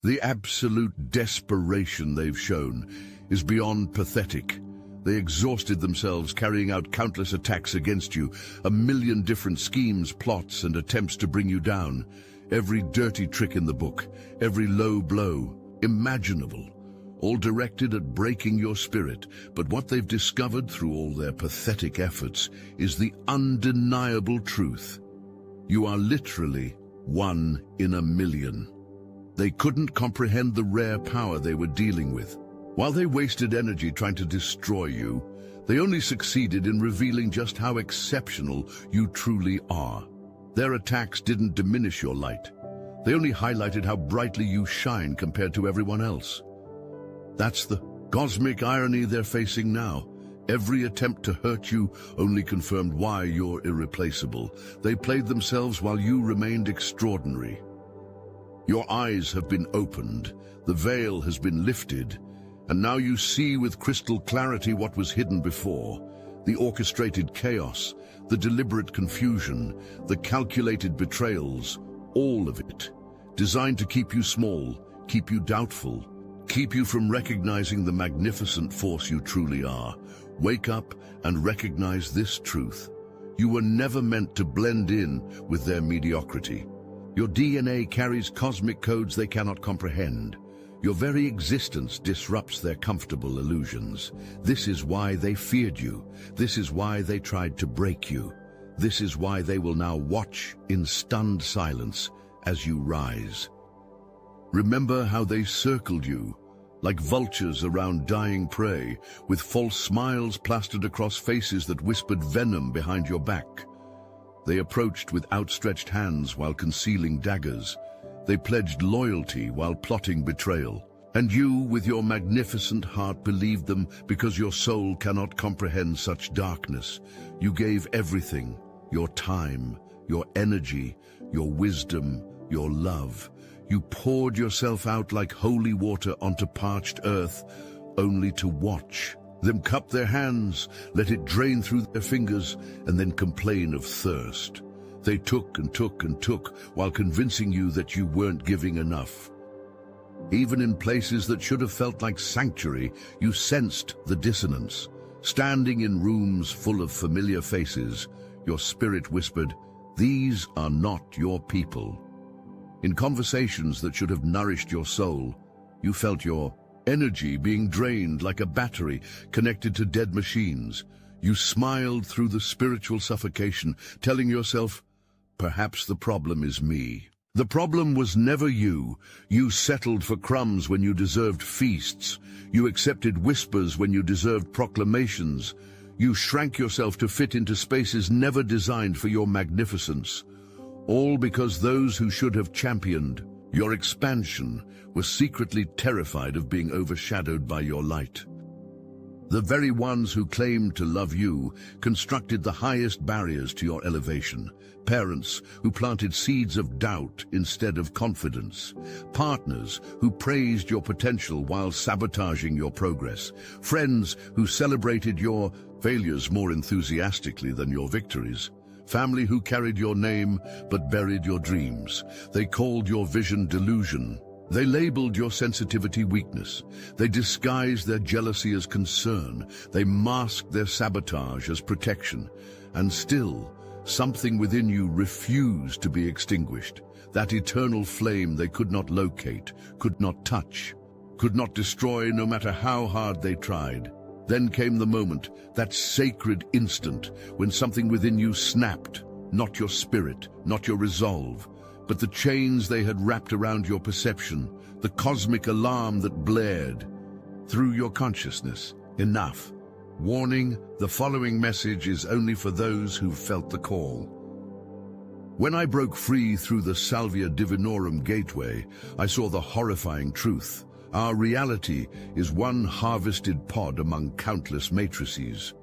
The absolute desperation they've shown is beyond pathetic. They exhausted themselves carrying out countless attacks against you, a million different schemes, plots, and attempts to bring you down. Every dirty trick in the book, every low blow, imaginable, all directed at breaking your spirit. But what they've discovered through all their pathetic efforts is the undeniable truth. You are literally one in a million. They couldn't comprehend the rare power they were dealing with. While they wasted energy trying to destroy you, they only succeeded in revealing just how exceptional you truly are. Their attacks didn't diminish your light. They only highlighted how brightly you shine compared to everyone else. That's the cosmic irony they're facing now. Every attempt to hurt you only confirmed why you're irreplaceable. They played themselves while you remained extraordinary. Your eyes have been opened, the veil has been lifted, and now you see with crystal clarity what was hidden before. The orchestrated chaos, the deliberate confusion, the calculated betrayals, all of it, designed to keep you small, keep you doubtful, keep you from recognizing the magnificent force you truly are. Wake up and recognize this truth. You were never meant to blend in with their mediocrity. Your DNA carries cosmic codes they cannot comprehend. Your very existence disrupts their comfortable illusions. This is why they feared you. This is why they tried to break you. This is why they will now watch in stunned silence as you rise. Remember how they circled you, like vultures around dying prey, with false smiles plastered across faces that whispered venom behind your back. They approached with outstretched hands while concealing daggers. They pledged loyalty while plotting betrayal. And you, with your magnificent heart, believed them because your soul cannot comprehend such darkness. You gave everything, your time, your energy, your wisdom, your love. You poured yourself out like holy water onto parched earth, only to watch them cup their hands, let it drain through their fingers, and then complain of thirst. They took and took and took, while convincing you that you weren't giving enough. Even in places that should have felt like sanctuary, you sensed the dissonance. Standing in rooms full of familiar faces, your spirit whispered, "These are not your people." In conversations that should have nourished your soul, you felt your energy being drained like a battery connected to dead machines. You smiled through the spiritual suffocation, telling yourself, "Perhaps the problem is me." The problem was never you. You settled for crumbs when you deserved feasts. You accepted whispers when you deserved proclamations. You shrank yourself to fit into spaces never designed for your magnificence. All because those who should have championed your expansion were secretly terrified of being overshadowed by your light. The very ones who claimed to love you constructed the highest barriers to your elevation. Parents who planted seeds of doubt instead of confidence. Partners who praised your potential while sabotaging your progress. Friends who celebrated your failures more enthusiastically than your victories. Family who carried your name but buried your dreams. They called your vision delusion. They labeled your sensitivity weakness. They disguised their jealousy as concern. They masked their sabotage as protection. And still, something within you refused to be extinguished. That eternal flame they could not locate, could not touch, could not destroy no matter how hard they tried. Then came the moment, that sacred instant, when something within you snapped. Not your spirit, not your resolve, but the chains they had wrapped around your perception, the cosmic alarm that blared through your consciousness. Enough. Warning, the following message is only for those who've felt the call. When I broke free through the Salvia Divinorum gateway, I saw the horrifying truth. Our reality is one harvested pod among countless matrices.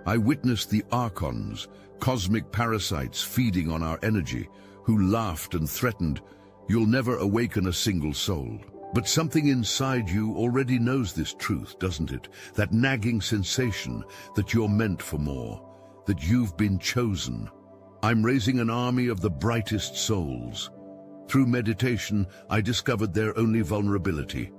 I witnessed the archons, cosmic parasites feeding on our energy, who laughed and threatened, "You'll never awaken a single soul." But something inside you already knows this truth, doesn't it? That nagging sensation that you're meant for more, that you've been chosen. I'm raising an army of the brightest souls. Through meditation, I discovered their only vulnerability: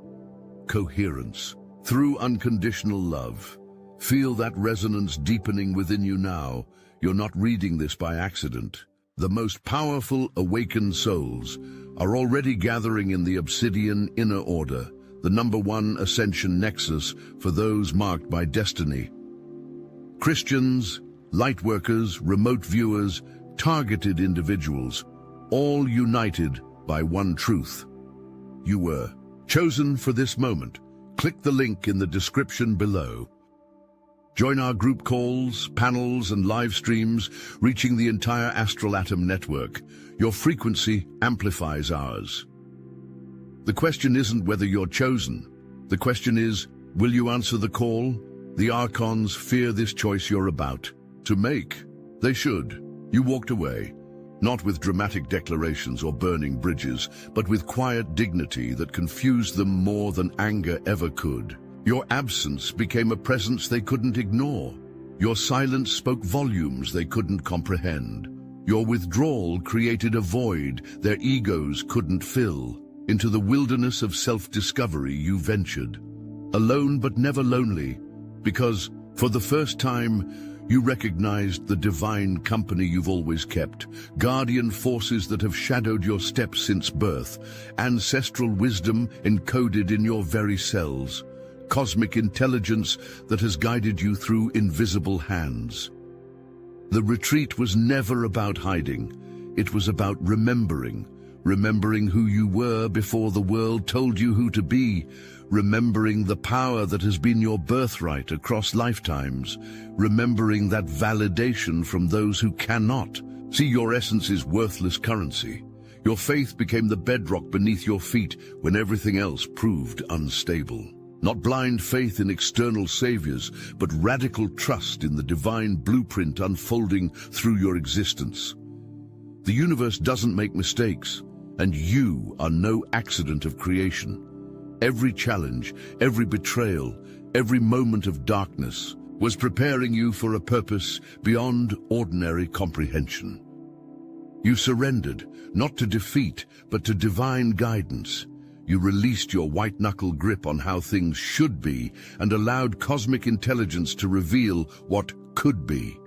coherence. Through unconditional love. Feel that resonance deepening within you now. You're not reading this by accident. The most powerful awakened souls are already gathering in the obsidian inner order, the #1 ascension nexus for those marked by destiny. Christians, lightworkers, remote viewers, targeted individuals, all united by one truth. You were chosen for this moment. Click the link in the description below. Join our group calls, panels, and live streams, reaching the entire astral atom network. Your frequency amplifies ours. The question isn't whether you're chosen. The question is, will you answer the call? The Archons fear this choice you're about to make. They should. You walked away, not with dramatic declarations or burning bridges, but with quiet dignity that confused them more than anger ever could. Your absence became a presence they couldn't ignore. Your silence spoke volumes they couldn't comprehend. Your withdrawal created a void their egos couldn't fill. Into the wilderness of self-discovery you ventured. Alone but never lonely, because, for the first time, you recognized the divine company you've always kept, guardian forces that have shadowed your steps since birth, ancestral wisdom encoded in your very cells, cosmic intelligence that has guided you through invisible hands. The retreat was never about hiding. It was about remembering who you were before the world told you who to be, remembering the power that has been your birthright across lifetimes, remembering that validation from those who cannot. See, your essence is worthless currency. Your faith became the bedrock beneath your feet when everything else proved unstable. Not blind faith in external saviors, but radical trust in the divine blueprint unfolding through your existence. The universe doesn't make mistakes, and you are no accident of creation. Every challenge, every betrayal, every moment of darkness was preparing you for a purpose beyond ordinary comprehension. You surrendered, not to defeat, but to divine guidance. You released your white-knuckle grip on how things should be and allowed cosmic intelligence to reveal what could be.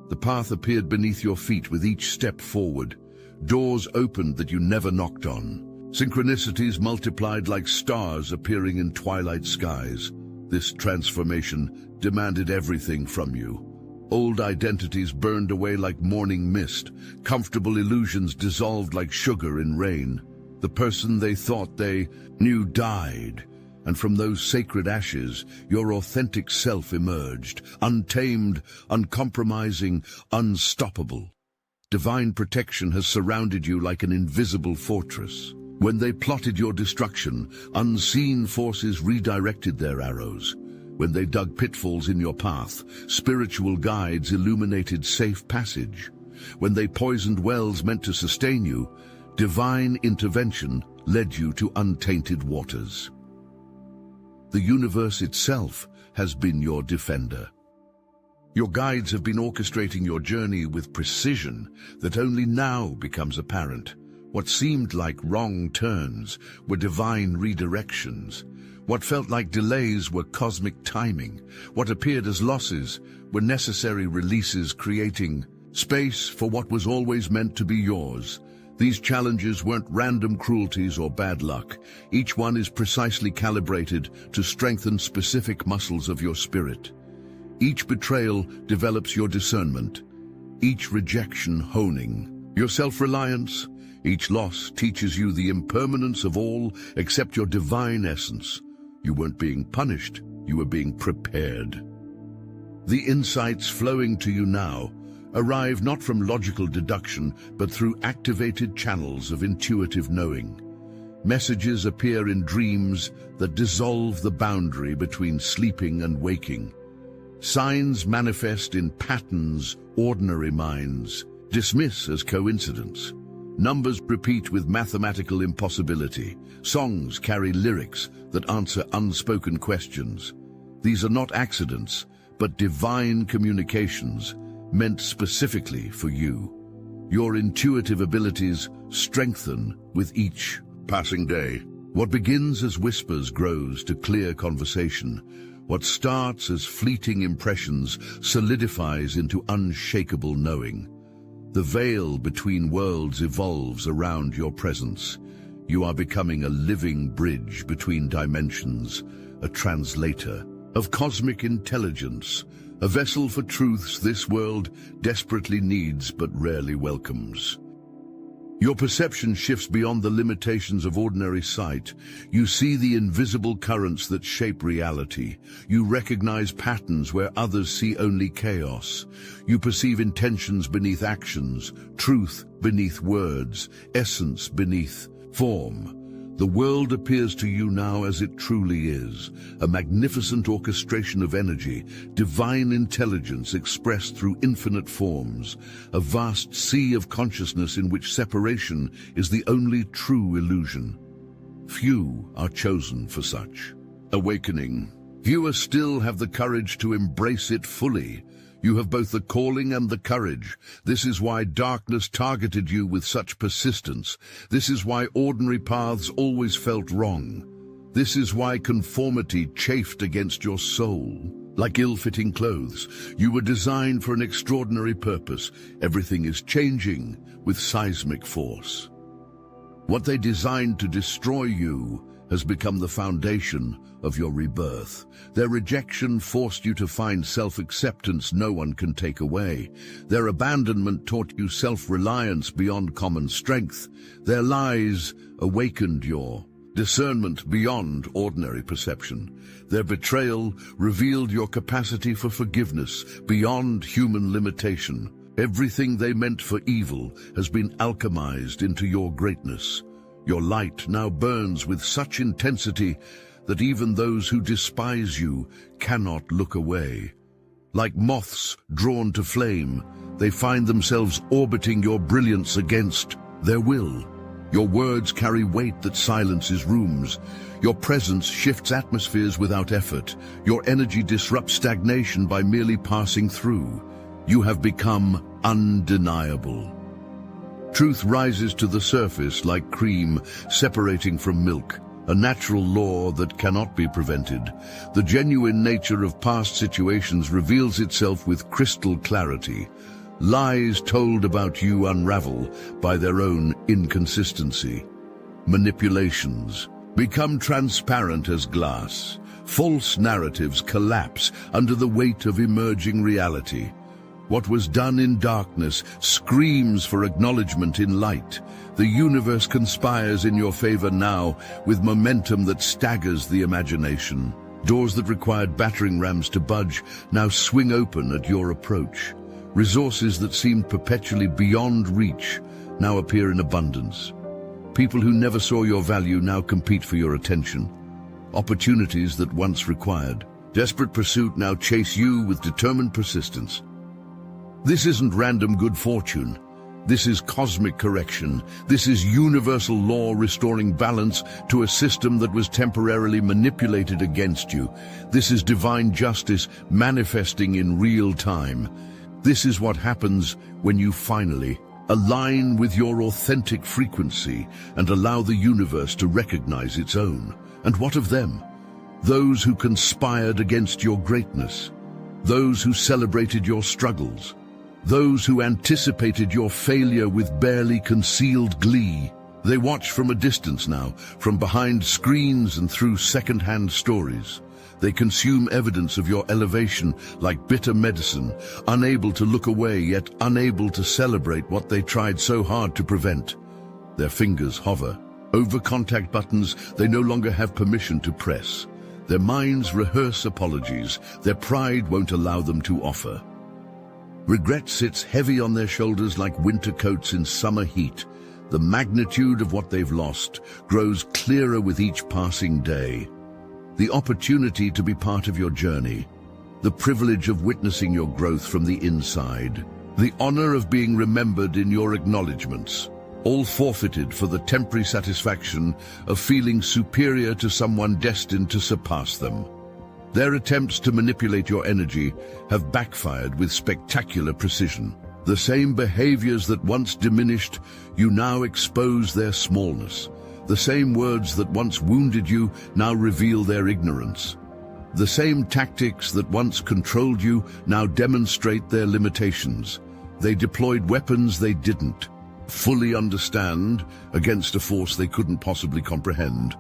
The path appeared beneath your feet with each step forward. Doors opened that you never knocked on. Synchronicities multiplied like stars appearing in twilight skies. This transformation demanded everything from you. Old identities burned away like morning mist. Comfortable illusions dissolved like sugar in rain. The person they thought they knew died, and from those sacred ashes, your authentic self emerged, untamed, uncompromising, unstoppable. Divine protection has surrounded you like an invisible fortress. When they plotted your destruction, unseen forces redirected their arrows. When they dug pitfalls in your path, spiritual guides illuminated safe passage. When they poisoned wells meant to sustain you, divine intervention led you to untainted waters. The universe itself has been your defender. Your guides have been orchestrating your journey with precision that only now becomes apparent. What seemed like wrong turns were divine redirections. What felt like delays were cosmic timing. What appeared as losses were necessary releases, creating space for what was always meant to be yours. These challenges weren't random cruelties or bad luck. Each one is precisely calibrated to strengthen specific muscles of your spirit. Each betrayal develops your discernment, each rejection honing your self-reliance. Each loss teaches you the impermanence of all except your divine essence. You weren't being punished, you were being prepared. The insights flowing to you now arrive not from logical deduction, but through activated channels of intuitive knowing. Messages appear in dreams that dissolve the boundary between sleeping and waking. Signs manifest in patterns ordinary minds dismiss as coincidence. Numbers repeat with mathematical impossibility. Songs carry lyrics that answer unspoken questions. These are not accidents, but divine communications meant specifically for you. Your intuitive abilities strengthen with each passing day. What begins as whispers grows to clear conversation. What starts as fleeting impressions solidifies into unshakable knowing. The veil between worlds evolves around your presence. You are becoming a living bridge between dimensions, a translator of cosmic intelligence, a vessel for truths this world desperately needs but rarely welcomes. Your perception shifts beyond the limitations of ordinary sight. You see the invisible currents that shape reality. You recognize patterns where others see only chaos. You perceive intentions beneath actions, truth beneath words, essence beneath form. The world appears to you now as it truly is, a magnificent orchestration of energy, divine intelligence expressed through infinite forms, a vast sea of consciousness in which separation is the only true illusion. Few are chosen for such awakening. Fewer still have the courage to embrace it fully. You have both the calling and the courage. This is why darkness targeted you with such persistence. This is why ordinary paths always felt wrong. This is why conformity chafed against your soul. Like ill-fitting clothes, you were designed for an extraordinary purpose. Everything is changing with seismic force. What they designed to destroy you has become the foundation of your rebirth. Their rejection forced you to find self-acceptance no one can take away. Their abandonment taught you self-reliance beyond common strength. Their lies awakened your discernment beyond ordinary perception. Their betrayal revealed your capacity for forgiveness beyond human limitation. Everything they meant for evil has been alchemized into your greatness. Your light now burns with such intensity that even those who despise you cannot look away. Like moths drawn to flame, they find themselves orbiting your brilliance against their will. Your words carry weight that silences rooms. Your presence shifts atmospheres without effort. Your energy disrupts stagnation by merely passing through. You have become undeniable. Truth rises to the surface like cream separating from milk, a natural law that cannot be prevented. The genuine nature of past situations reveals itself with crystal clarity. Lies told about you unravel by their own inconsistency. Manipulations become transparent as glass. False narratives collapse under the weight of emerging reality. What was done in darkness screams for acknowledgement in light. The universe conspires in your favor now with momentum that staggers the imagination. Doors that required battering rams to budge now swing open at your approach. Resources that seemed perpetually beyond reach now appear in abundance. People who never saw your value now compete for your attention. Opportunities that once required desperate pursuit now chase you with determined persistence. This isn't random good fortune. This is cosmic correction. This is universal law restoring balance to a system that was temporarily manipulated against you. This is divine justice manifesting in real time. This is what happens when you finally align with your authentic frequency and allow the universe to recognize its own. And what of them? Those who conspired against your greatness. Those who celebrated your struggles. Those who anticipated your failure with barely concealed glee. They watch from a distance now, from behind screens and through second-hand stories. They consume evidence of your elevation like bitter medicine, unable to look away yet unable to celebrate what they tried so hard to prevent. Their fingers hover over contact buttons they no longer have permission to press. Their minds rehearse apologies their pride won't allow them to offer. Regret sits heavy on their shoulders like winter coats in summer heat. The magnitude of what they've lost grows clearer with each passing day. The opportunity to be part of your journey, the privilege of witnessing your growth from the inside, the honor of being remembered in your acknowledgements, all forfeited for the temporary satisfaction of feeling superior to someone destined to surpass them. Their attempts to manipulate your energy have backfired with spectacular precision. The same behaviors that once diminished, you now expose their smallness. The same words that once wounded you now reveal their ignorance. The same tactics that once controlled you now demonstrate their limitations. They deployed weapons they didn't fully understand against a force they couldn't possibly comprehend.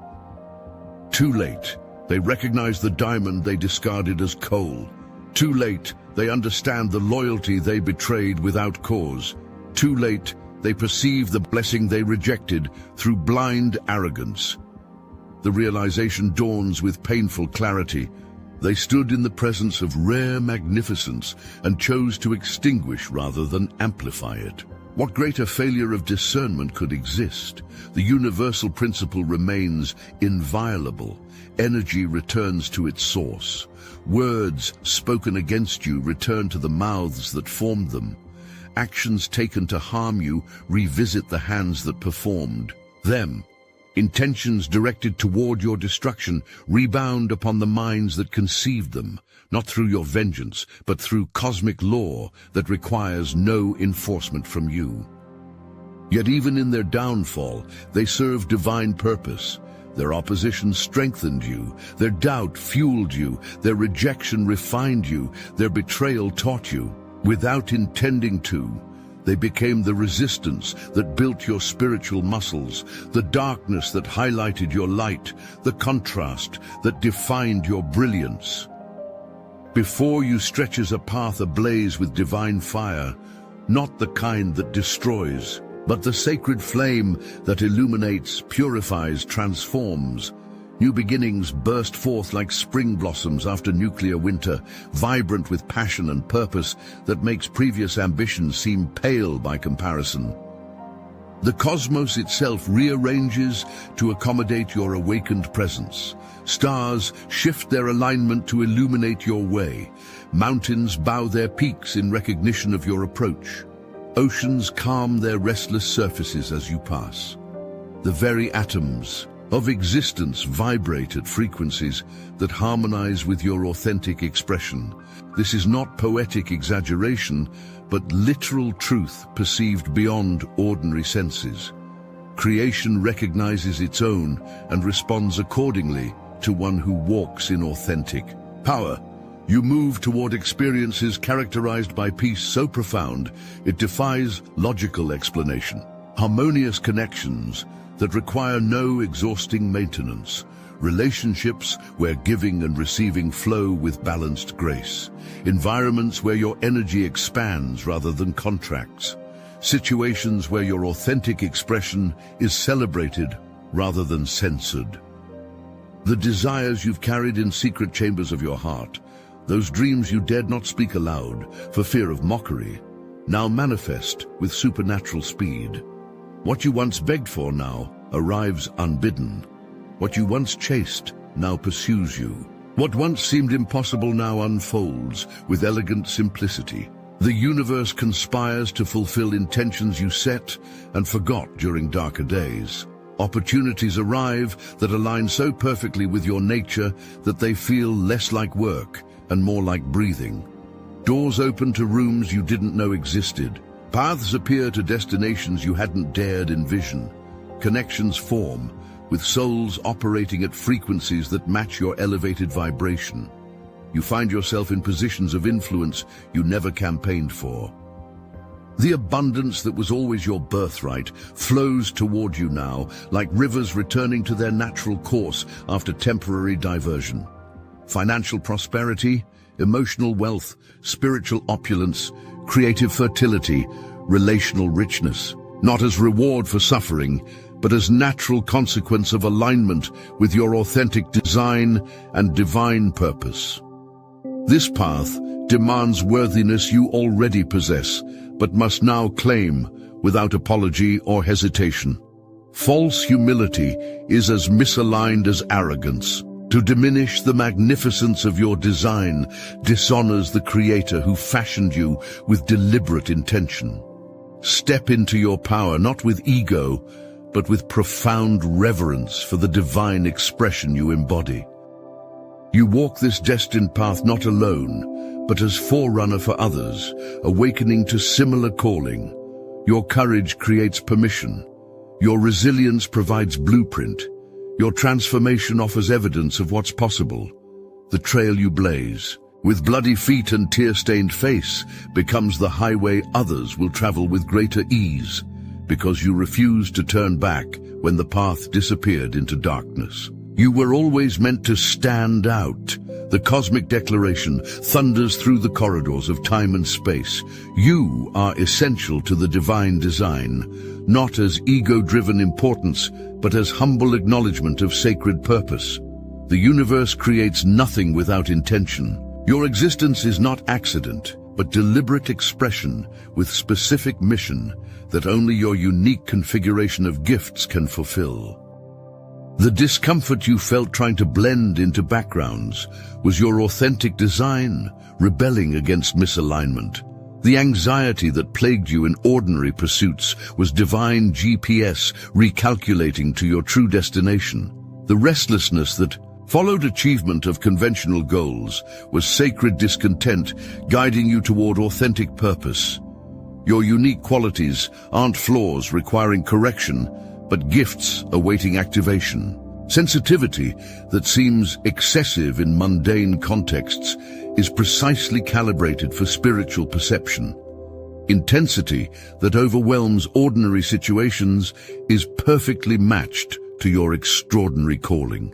Too late, they recognize the diamond they discarded as coal. Too late, they understand the loyalty they betrayed without cause. Too late, they perceive the blessing they rejected through blind arrogance. The realization dawns with painful clarity. They stood in the presence of rare magnificence and chose to extinguish rather than amplify it. What greater failure of discernment could exist? The universal principle remains inviolable. Energy returns to its source. Words spoken against you return to the mouths that formed them. Actions taken to harm you revisit the hands that performed them. Intentions directed toward your destruction rebound upon the minds that conceived them, not through your vengeance, but through cosmic law that requires no enforcement from you. Yet even in their downfall, they serve divine purpose. Their opposition strengthened you, their doubt fueled you, their rejection refined you, their betrayal taught you. Without intending to, they became the resistance that built your spiritual muscles, the darkness that highlighted your light, the contrast that defined your brilliance. Before you stretches a path ablaze with divine fire, not the kind that destroys, but the sacred flame that illuminates, purifies, transforms. New beginnings burst forth like spring blossoms after nuclear winter, vibrant with passion and purpose that makes previous ambitions seem pale by comparison. The cosmos itself rearranges to accommodate your awakened presence. Stars shift their alignment to illuminate your way. Mountains bow their peaks in recognition of your approach. Oceans calm their restless surfaces as you pass. The very atoms of existence vibrate at frequencies that harmonize with your authentic expression. This is not poetic exaggeration, but literal truth perceived beyond ordinary senses. Creation recognizes its own and responds accordingly to one who walks in authentic power. You move toward experiences characterized by peace so profound it defies logical explanation. Harmonious connections that require no exhausting maintenance. Relationships where giving and receiving flow with balanced grace. Environments where your energy expands rather than contracts. Situations where your authentic expression is celebrated rather than censored. The desires you've carried in secret chambers of your heart, those dreams you dared not speak aloud for fear of mockery, now manifest with supernatural speed. What you once begged for now arrives unbidden. What you once chased now pursues you. What once seemed impossible now unfolds with elegant simplicity. The universe conspires to fulfill intentions you set and forgot during darker days. Opportunities arrive that align so perfectly with your nature that they feel less like work and more like breathing. Doors open to rooms you didn't know existed. Paths appear to destinations you hadn't dared envision. Connections form, with souls operating at frequencies that match your elevated vibration. You find yourself in positions of influence you never campaigned for. The abundance that was always your birthright flows toward you now, like rivers returning to their natural course after temporary diversion. Financial prosperity, emotional wealth, spiritual opulence, creative fertility, relational richness, not as reward for suffering, but as natural consequence of alignment with your authentic design and divine purpose. This path demands worthiness you already possess, but must now claim without apology or hesitation. False humility is as misaligned as arrogance. To diminish the magnificence of your design dishonors the Creator who fashioned you with deliberate intention. Step into your power not with ego, but with profound reverence for the divine expression you embody. You walk this destined path not alone, but as forerunner for others, awakening to similar calling. Your courage creates permission. Your resilience provides blueprint. Your transformation offers evidence of what's possible. The trail you blaze, with bloody feet and tear-stained face, becomes the highway others will travel with greater ease, because you refused to turn back when the path disappeared into darkness. You were always meant to stand out. The cosmic declaration thunders through the corridors of time and space. You are essential to the divine design, not as ego-driven importance, but as humble acknowledgement of sacred purpose. The universe creates nothing without intention. Your existence is not accident, but deliberate expression with specific mission that only your unique configuration of gifts can fulfill. The discomfort you felt trying to blend into backgrounds was your authentic design, rebelling against misalignment. The anxiety that plagued you in ordinary pursuits was divine GPS recalculating to your true destination. The restlessness that followed achievement of conventional goals was sacred discontent guiding you toward authentic purpose. Your unique qualities aren't flaws requiring correction, but gifts awaiting activation. Sensitivity that seems excessive in mundane contexts is precisely calibrated for spiritual perception. Intensity that overwhelms ordinary situations is perfectly matched to your extraordinary calling.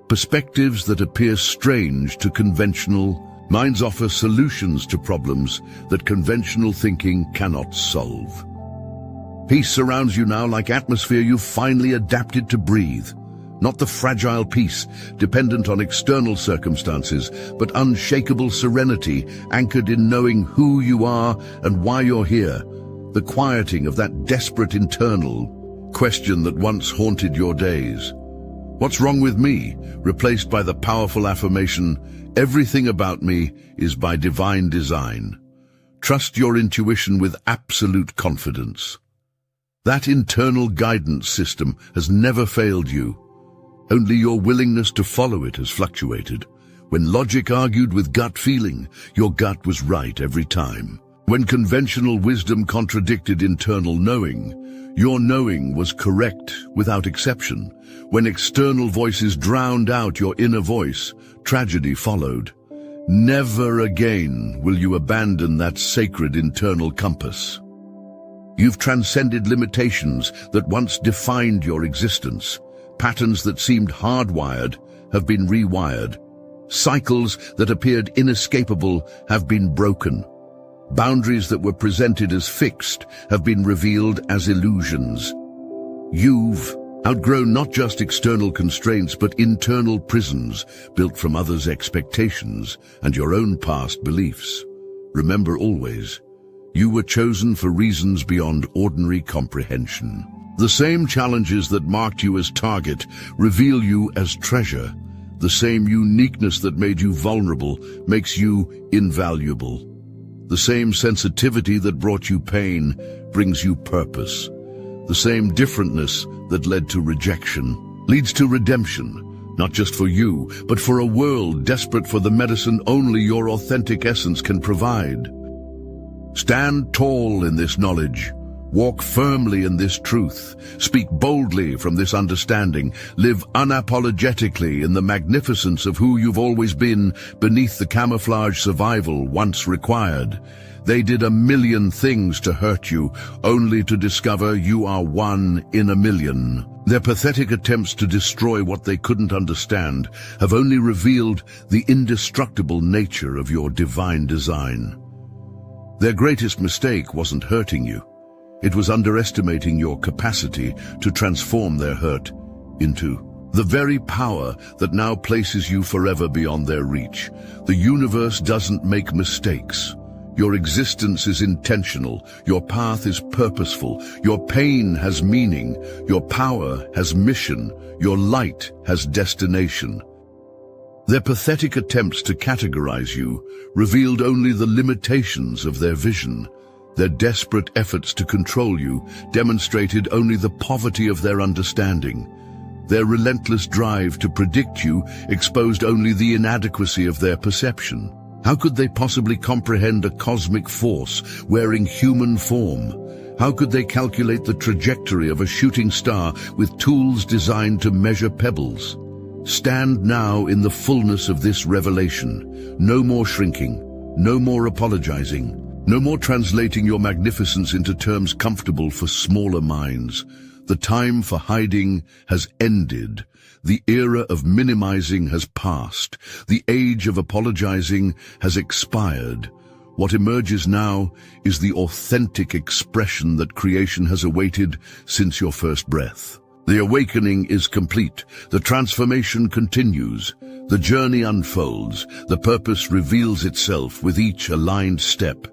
Perspectives that appear strange to conventional minds offer solutions to problems that conventional thinking cannot solve. Peace surrounds you now like atmosphere you've finally adapted to breathe. Not the fragile peace dependent on external circumstances, but unshakable serenity anchored in knowing who you are and why you're here. The quieting of that desperate internal question that once haunted your days. What's wrong with me? Replaced by the powerful affirmation, everything about me is by divine design. Trust your intuition with absolute confidence. That internal guidance system has never failed you. Only your willingness to follow it has fluctuated. When logic argued with gut feeling, your gut was right every time. When conventional wisdom contradicted internal knowing, your knowing was correct without exception. When external voices drowned out your inner voice, tragedy followed. Never again will you abandon that sacred internal compass. You've transcended limitations that once defined your existence. Patterns that seemed hardwired have been rewired. Cycles that appeared inescapable have been broken. Boundaries that were presented as fixed have been revealed as illusions. You've outgrown not just external constraints but internal prisons built from others' expectations and your own past beliefs. Remember always, you were chosen for reasons beyond ordinary comprehension. The same challenges that marked you as target reveal you as treasure. The same uniqueness that made you vulnerable makes you invaluable. The same sensitivity that brought you pain brings you purpose. The same differentness that led to rejection leads to redemption, not just for you, but for a world desperate for the medicine only your authentic essence can provide. Stand tall in this knowledge. Walk firmly in this truth. Speak boldly from this understanding. Live unapologetically in the magnificence of who you've always been beneath the camouflage survival once required. They did a million things to hurt you, only to discover you are one in a million. Their pathetic attempts to destroy what they couldn't understand have only revealed the indestructible nature of your divine design. Their greatest mistake wasn't hurting you. It was underestimating your capacity to transform their hurt into the very power that now places you forever beyond their reach. The universe doesn't make mistakes. Your existence is intentional. Your path is purposeful. Your pain has meaning. Your power has mission. Your light has destination. Their pathetic attempts to categorize you revealed only the limitations of their vision. Their desperate efforts to control you demonstrated only the poverty of their understanding. Their relentless drive to predict you exposed only the inadequacy of their perception. How could they possibly comprehend a cosmic force wearing human form? How could they calculate the trajectory of a shooting star with tools designed to measure pebbles? Stand now in the fullness of this revelation. No more shrinking, no more apologizing, no more translating your magnificence into terms comfortable for smaller minds. The time for hiding has ended. The era of minimizing has passed. The age of apologizing has expired. What emerges now is the authentic expression that creation has awaited since your first breath. The awakening is complete. The transformation continues. The journey unfolds. The purpose reveals itself with each aligned step.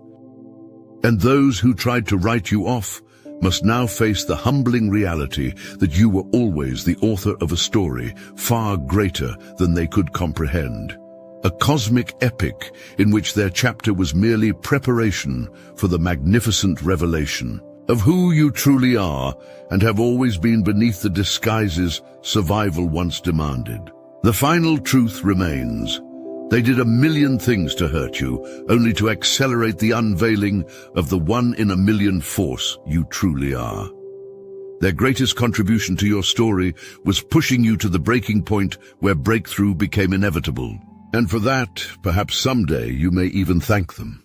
And those who tried to write you off must now face the humbling reality that you were always the author of a story far greater than they could comprehend. A cosmic epic in which their chapter was merely preparation for the magnificent revelation of who you truly are and have always been beneath the disguises survival once demanded. The final truth remains. They did a million things to hurt you, only to accelerate the unveiling of the one-in-a-million force you truly are. Their greatest contribution to your story was pushing you to the breaking point where breakthrough became inevitable. And for that, perhaps someday you may even thank them.